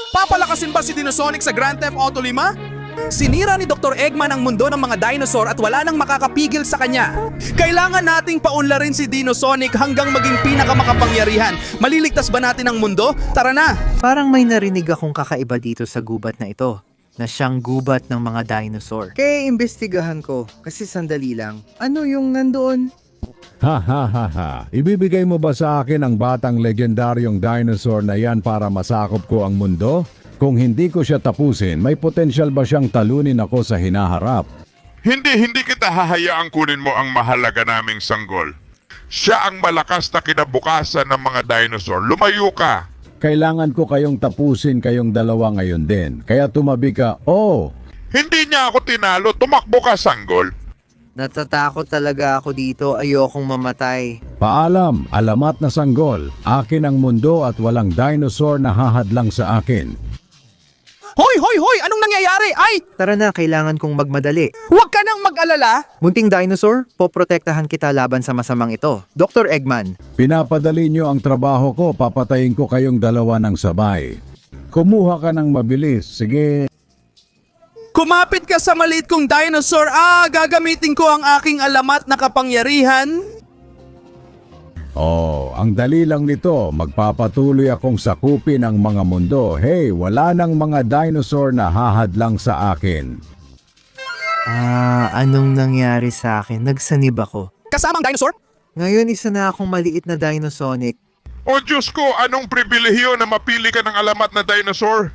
Papalakasin ba si Dinosonic sa Grand Theft Auto 5? Sinira ni Dr. Eggman ang mundo ng mga dinosaur at wala nang makakapigil sa kanya. Kailangan nating paunlarin si Dinosonic hanggang maging pinakamakapangyarihan. Maliligtas ba natin ang mundo? Tara na! Parang may narinig akong kakaiba dito sa gubat na ito, na siyang gubat ng mga dinosaur. Kaya imbestigahan ko, kasi sandali lang. Ano yung nandoon? Ha ha ha ha. Ibibigay mo ba sa akin ang batang legendaryong dinosaur na yan para masakop ko ang mundo? Kung hindi ko siya tapusin, may potensyal ba siyang talunin ako sa hinaharap? Hindi kita hahayaang kunin mo ang mahalaga naming sanggol. Siya ang malakas na kinabukasan ng mga dinosaur. Lumayo ka! Kailangan ko kayong tapusin kayong dalawa ngayon din. Kaya tumabi ka, oh! Hindi niya ako tinalo. Tumakbo ka, sanggol. Natatakot talaga ako dito, ayokong mamatay. Paalam, alamat na sanggol. Akin ang mundo at walang dinosaur na hahadlang sa akin. Hoy, hoy, hoy! Anong nangyayari? Ay! Tara na, kailangan kong magmadali. Huwag ka nang mag-alala! Munting dinosaur, poprotektahan kita laban sa masamang ito. Dr. Eggman. Pinapadali niyo ang trabaho ko, papatayin ko kayong dalawa ng sabay. Kumuha ka ng mabilis, sige. Kumapit ka sa maliit kong dinosaur. Gagamitin ko ang aking alamat na kapangyarihan. Oh, ang dali lang nito. Magpapatuloy akong sakupin ang mga mundo. Hey, wala nang mga dinosaur na hahadlang sa akin. Anong nangyari sa akin? Nagsanib ako. Kasama ang dinosaur? Ngayon isa na akong maliit na Dinosonic. O Diyos ko, anong pribilehiyo na mapili ka ng alamat na dinosaur?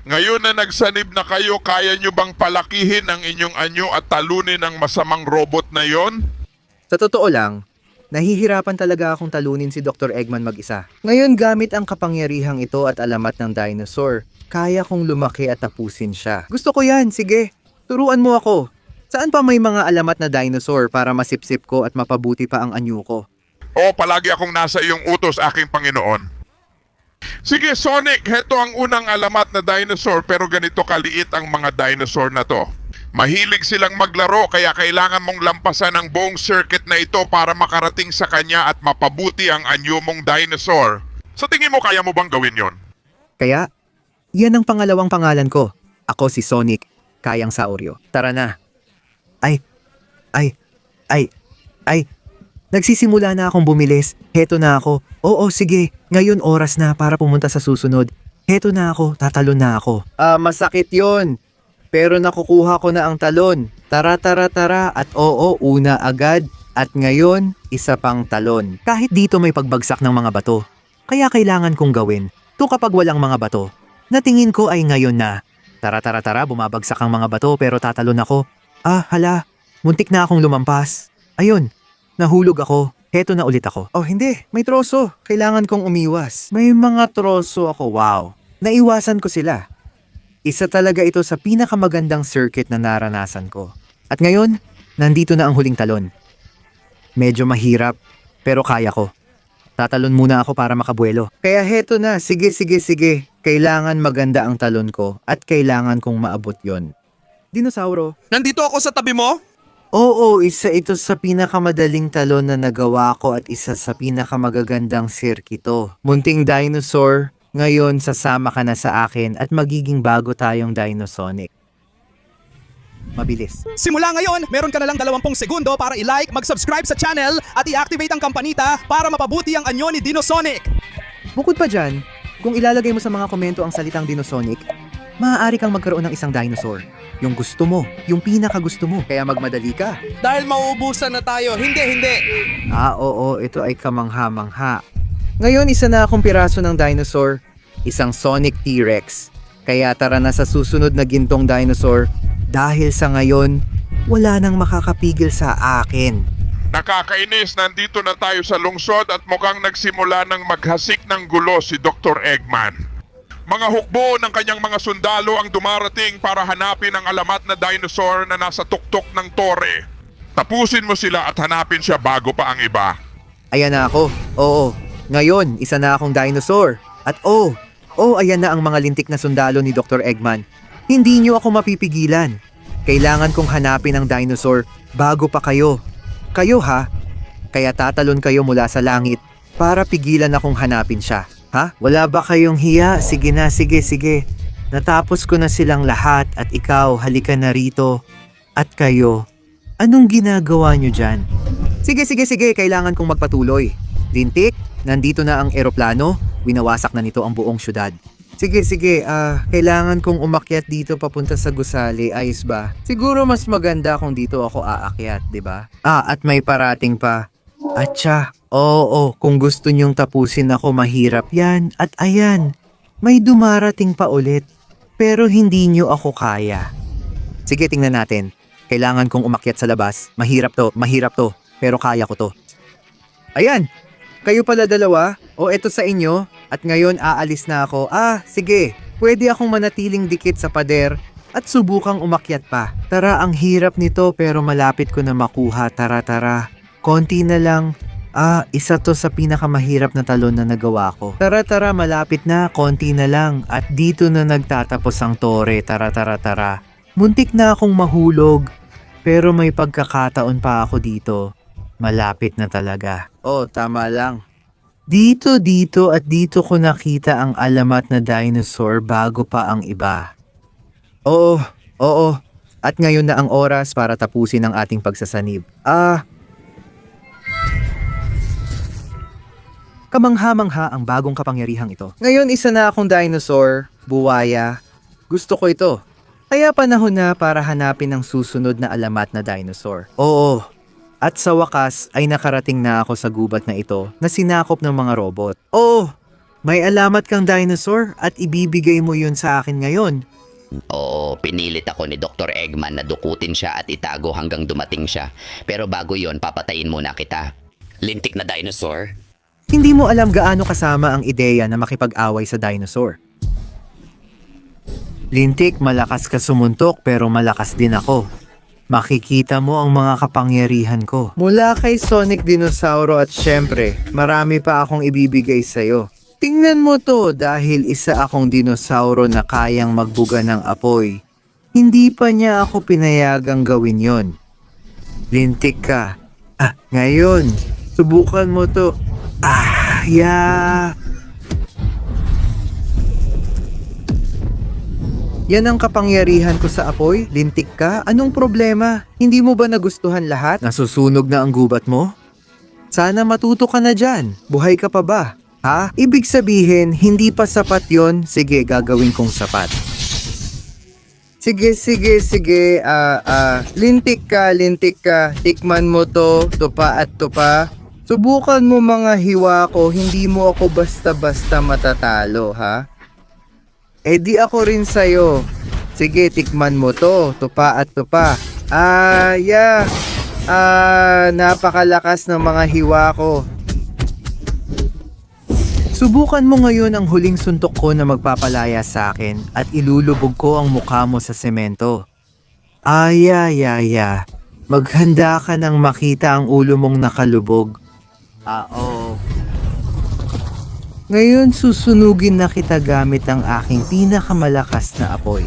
Ngayon na nagsanib na kayo, kaya nyo bang palakihin ang inyong anyo at talunin ang masamang robot na yon? Sa totoo lang, nahihirapan talaga akong talunin si Dr. Eggman mag-isa. Ngayon gamit ang kapangyarihang ito at alamat ng dinosaur, kaya kong lumaki at tapusin siya. Gusto ko yan, sige. Turuan mo ako. Saan pa may mga alamat na dinosaur para masipsip ko at mapabuti pa ang anyo ko? O, palagi akong nasa iyong utos, aking Panginoon. Sige, Sonic, heto ang unang alamat na dinosaur pero ganito kaliit ang mga dinosaur na to. Mahilig silang maglaro kaya kailangan mong lampasan ang buong circuit na ito para makarating sa kanya at mapabuti ang anyo mong dinosaur. Sa tingin mo, kaya mo bang gawin yon? Kaya, yan ang pangalawang pangalan ko. Ako si Sonic, kayang Saurio. Tara na. Ay. Nagsisimula na akong bumilis. Heto na ako. Oo, sige. Ngayon oras na para pumunta sa susunod. Heto na ako. Tatalon na ako. Masakit yon. Pero nakukuha ko na ang talon. Tara. At oo, una agad. At ngayon, isa pang talon. Kahit dito may pagbagsak ng mga bato. Kaya kailangan kong gawin. To kapag walang mga bato. Natingin ko ay ngayon na. Tara. Bumabagsak ang mga bato pero tatalon ako. Hala. Muntik na akong lumampas. Ayun. Nahulog ako. Heto na ulit ako. Oh, hindi. May troso. Kailangan kong umiwas. May mga troso ako. Wow. Naiwasan ko sila. Isa talaga ito sa pinakamagandang circuit na naranasan ko. At ngayon, nandito na ang huling talon. Medyo mahirap, pero kaya ko. Tatalon muna ako para makabuelo. Kaya heto na. Sige. Kailangan maganda ang talon ko at kailangan kong maabot yon. Dinosauro. Nandito ako sa tabi mo? Oo, isa ito sa pinakamadaling talon na nagawa ko at isa sa pinakamagagandang sirkito. Munting dinosaur, ngayon sasama ka na sa akin at magiging bago tayong Dinosonic. Mabilis. Simula ngayon, meron ka na lang 20 segundo para i-like, mag-subscribe sa channel at i-activate ang kampanita para mapabuti ang anyo ni Dinosonic. Bukod pa dyan, kung ilalagay mo sa mga komento ang salitang Dinosonic, maaari kang magkaroon ng isang dinosaur. Yung gusto mo, yung pinakagusto mo. Kaya magmadali ka. Dahil mauubusan na tayo. Hindi. Oo, ito ay kamangha-mangha. Ngayon, isa na akong piraso ng dinosaur, isang Sonic T-Rex. Kaya tara na sa susunod na gintong dinosaur, dahil sa ngayon, wala nang makakapigil sa akin. Nakakainis, nandito na tayo sa lungsod at mukhang nagsimula ng maghasik ng gulo si Dr. Eggman. Mga hukbo ng kanyang mga sundalo ang dumarating para hanapin ang alamat na dinosaur na nasa tuktok ng tore. Tapusin mo sila at hanapin siya bago pa ang iba. Ayan na ako. Oo. Ngayon, isa na akong dinosaur. At ayan na ang mga lintik na sundalo ni Dr. Eggman. Hindi niyo ako mapipigilan. Kailangan kong hanapin ang dinosaur bago pa kayo. Kayo ha? Kaya tatalon kayo mula sa langit para pigilan akong hanapin siya. Ha? Wala ba kayong hiya? Sige na, sige. Natapos ko na silang lahat at ikaw, halika na rito. At kayo, anong ginagawa nyo dyan? Sige, kailangan kong magpatuloy. Lintik, nandito na ang eroplano. Winawasak na nito ang buong syudad. Sige, kailangan kong umakyat dito papunta sa gusali, ayos ba? Siguro mas maganda kung dito ako aakyat, di ba? At may parating pa. Atsa, oo, kung gusto niyong tapusin ako mahirap yan. At ayan, may dumarating pa ulit. Pero hindi niyo ako kaya. Sige, tingnan natin. Kailangan kong umakyat sa labas. Mahirap to, pero kaya ko to. Ayan, kayo pala dalawa, o eto sa inyo, at ngayon aalis na ako. Sige, pwede akong manatiling dikit sa pader at subukang umakyat pa. Tara, ang hirap nito pero malapit ko na makuha. Tara. Konti na lang. Isa to sa pinakamahirap na talon na nagawa ko. Tara, malapit na. Konti na lang. At dito na nagtatapos ang tore. Tara. Muntik na akong mahulog. Pero may pagkakataon pa ako dito. Malapit na talaga. Tama lang. Dito at dito ko nakita ang alamat na dinosaur bago pa ang iba. Oo. At ngayon na ang oras para tapusin ang ating pagsasanib. Kamangha-mangha ang bagong kapangyarihang ito. Ngayon isa na akong dinosaur, buwaya. Gusto ko ito. Kaya panahon na para hanapin ang susunod na alamat na dinosaur. Oo. At sa wakas ay nakarating na ako sa gubat na ito na sinakop ng mga robot. Oo. May alamat kang dinosaur at ibibigay mo yun sa akin ngayon. Oo, pinilit ako ni Dr. Eggman na dukutin siya at itago hanggang dumating siya. Pero bago yon, papatayin muna kita. Lintik na dinosaur? Hindi mo alam gaano kasama ang ideya na makipag-away sa dinosaur. Lintik, malakas ka sumuntok pero malakas din ako. Makikita mo ang mga kapangyarihan ko. Mula kay Sonic Dinosauro at syempre, marami pa akong ibibigay sa'yo. Tingnan mo to dahil isa akong dinosauro na kayang magbuga ng apoy. Hindi pa niya ako pinayagang gawin yon. Lintik ka. Ngayon, subukan mo to. Yan ang kapangyarihan ko sa apoy, lintik ka. Anong problema? Hindi mo ba nagustuhan lahat? Nasusunog na ang gubat mo? Sana matuto ka na dyan. Buhay ka pa ba? Ha? Ibig sabihin, hindi pa sapat yon. Sige, gagawin kong sapat. Sige. Lintik ka. Tikman mo to, tupa at tupa. Subukan mo mga hiwa ko, hindi mo ako basta-basta matatalo, ha? Di ako rin sa'yo. Sige, tikman mo to, tupa at tupa. Napakalakas ng mga hiwa ko. Subukan mo ngayon ang huling suntok ko na magpapalaya sa akin at ilulubog ko ang mukha mo sa semento. Maghanda ka nang makita ang ulo mong nakalubog. Oo. Ngayon susunugin na kita gamit ang aking pinakamalakas na apoy.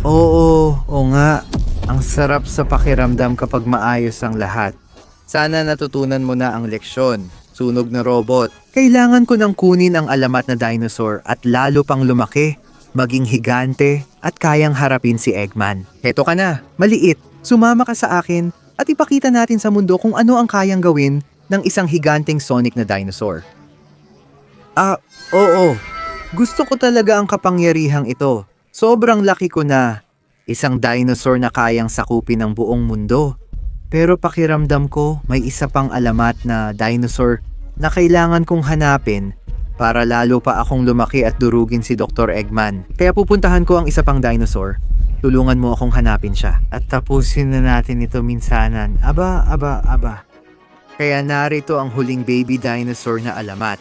Oo nga. Ang sarap sa pakiramdam kapag maayos ang lahat. Sana natutunan mo na ang leksyon. Sunog na robot. Kailangan ko nang kunin ang alamat na dinosaur at lalo pang lumaki, maging higante at kayang harapin si Eggman. Heto ka na, maliit. Sumama ka sa akin at ipakita natin sa mundo kung ano ang kayang gawin ng isang higanteng Sonic na dinosaur. Oo. Gusto ko talaga ang kapangyarihang ito. Sobrang laki ko na. Isang dinosaur na kayang sakupin ang buong mundo. Pero pakiramdam ko may isa pang alamat na dinosaur na kailangan kong hanapin para lalo pa akong lumaki at durugin si Dr. Eggman. Kaya pupuntahan ko ang isa pang dinosaur. Tulungan mo akong hanapin siya. At tapusin na natin ito minsanan. Aba. Kaya narito ang huling baby dinosaur na alamat.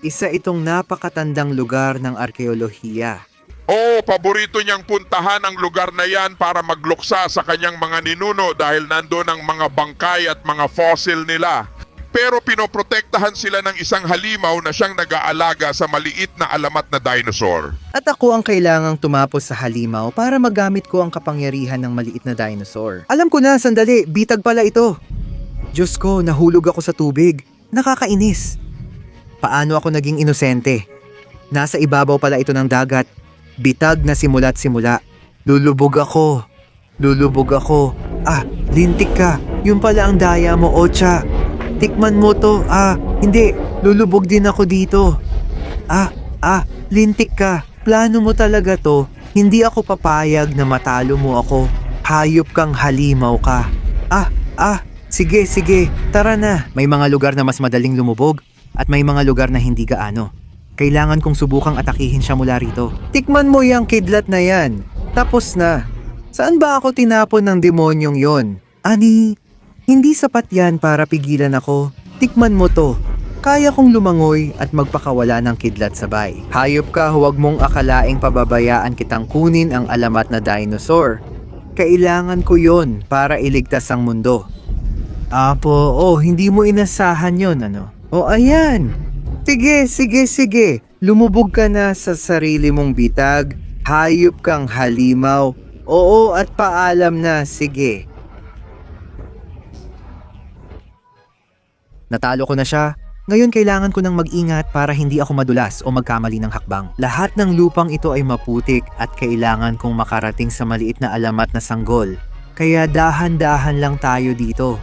Isa itong napakatandang lugar ng arkeolohiya. Paborito niyang puntahan ang lugar na yan para magluksa sa kanyang mga ninuno dahil nandun ang mga bangkay at mga fossil nila. Pero pinoprotektahan sila ng isang halimaw na siyang nag-aalaga sa maliit na alamat na dinosaur. At ako ang kailangang tumapos sa halimaw para magamit ko ang kapangyarihan ng maliit na dinosaur. Alam ko na, sandali, bitag pala ito. Diyos ko, nahulog ako sa tubig. Nakakainis. Paano ako naging inosente? Nasa ibabaw pala ito ng dagat. Bitag na simula't simula. Lulubog ako. Lulubog ako. Ah, lintik ka. Yun pala ang daya mo, Ocha. Tikman mo to. Ah, hindi. Lulubog din ako dito. Lintik ka. Plano mo talaga to. Hindi ako papayag na matalo mo ako. Hayop kang halimaw ka. Sige. Tara na. May mga lugar na mas madaling lumubog at may mga lugar na hindi gaano. Kailangan kong subukang atakihin siya mula rito. Tikman mo yung kidlat na yan. Tapos na. Saan ba ako tinapon ng demonyong yon? Ani, hindi sapat yan para pigilan ako. Tikman mo to. Kaya kong lumangoy at magpakawala ng kidlat sabay. Hayop ka, huwag mong akalaing pababayaan kitang kunin ang alamat na dinosaur. Kailangan ko yon para iligtas ang mundo. Apo, hindi mo inasahan yon, ano? Ayan. Sige. Lumubog ka na sa sarili mong bitag. Hayop kang halimaw. Oo, at paalam na. Sige. Natalo ko na siya. Ngayon kailangan ko nang mag-ingat para hindi ako madulas o magkamali ng hakbang. Lahat ng lupang ito ay maputik at kailangan kong makarating sa maliit na alamat na sanggol. Kaya dahan-dahan lang tayo dito.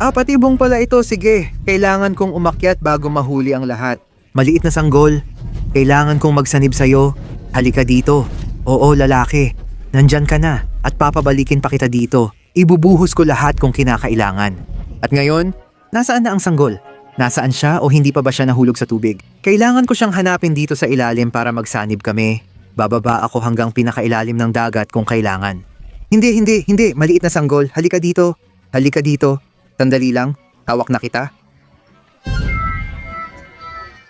Patibong pala ito. Sige. Kailangan kong umakyat bago mahuli ang lahat. Maliit na sanggol. Kailangan kong magsanib sa'yo. Halika dito. Oo, lalaki. Nandyan ka na at papabalikin pa kita dito. Ibubuhos ko lahat kung kinakailangan. At ngayon, nasaan na ang sanggol? Nasaan siya o hindi pa ba siya nahulog sa tubig? Kailangan ko siyang hanapin dito sa ilalim para magsanib kami. Bababa ako hanggang pinakailalim ng dagat kung kailangan. Hindi. Maliit na sanggol. Halika dito. Sandali lang. Hawak na kita.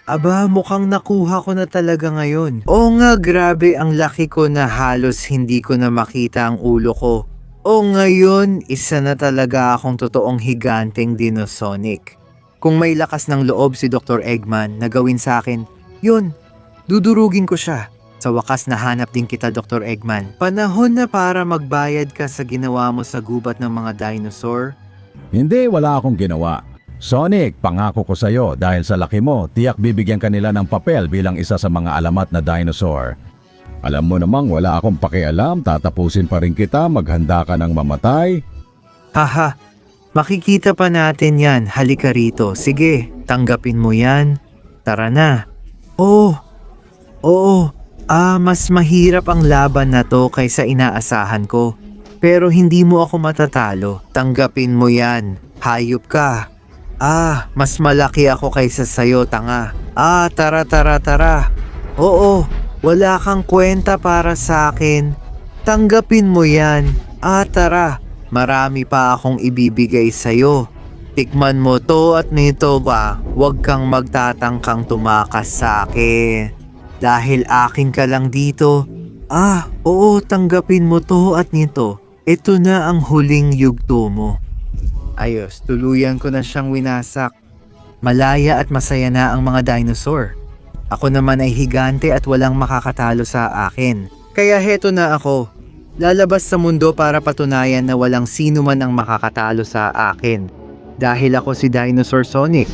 Aba, mukhang nakuha ko na talaga ngayon. Oo nga, grabe ang laki ko na halos hindi ko na makita ang ulo ko. O ngayon, isa na talaga akong totoong higanteng Dinosonic. Kung may lakas ng loob si Dr. Eggman na gawin sa akin, yun, dudurugin ko siya. Sa wakas nahanap din kita, Dr. Eggman. Panahon na para magbayad ka sa ginawa mo sa gubat ng mga dinosaur. Hindi, wala akong ginawa. Sonic, pangako ko sa'yo dahil sa laki mo, tiyak bibigyan kanila ng papel bilang isa sa mga alamat na dinosaur. Alam mo namang wala akong pakialam, tatapusin pa rin kita, maghanda ka ng mamatay. Haha, makikita pa natin yan. Halika rito. Sige, tanggapin mo yan. Tara na. Oo. Mas mahirap ang laban na to kaysa inaasahan ko. Pero hindi mo ako matatalo. Tanggapin mo yan. Hayop ka. Mas malaki ako kaysa sayo, tanga. Tara. Oo, wala kang kwenta para sa akin. Tanggapin mo yan. Tara. Marami pa akong ibibigay sa'yo. Tikman mo to at nito ba, huwag kang magtatangkang tumakas sa akin. Dahil akin ka lang dito. Oo, tanggapin mo to at nito. Ito na ang huling yugto mo. Ayos, tuluyan ko na siyang winasak. Malaya at masaya na ang mga dinosaur. Ako naman ay higante at walang makakatalo sa akin. Kaya heto na ako. Lalabas sa mundo para patunayan na walang sino man ang makakatalo sa akin. Dahil ako si Dinosaur Sonic.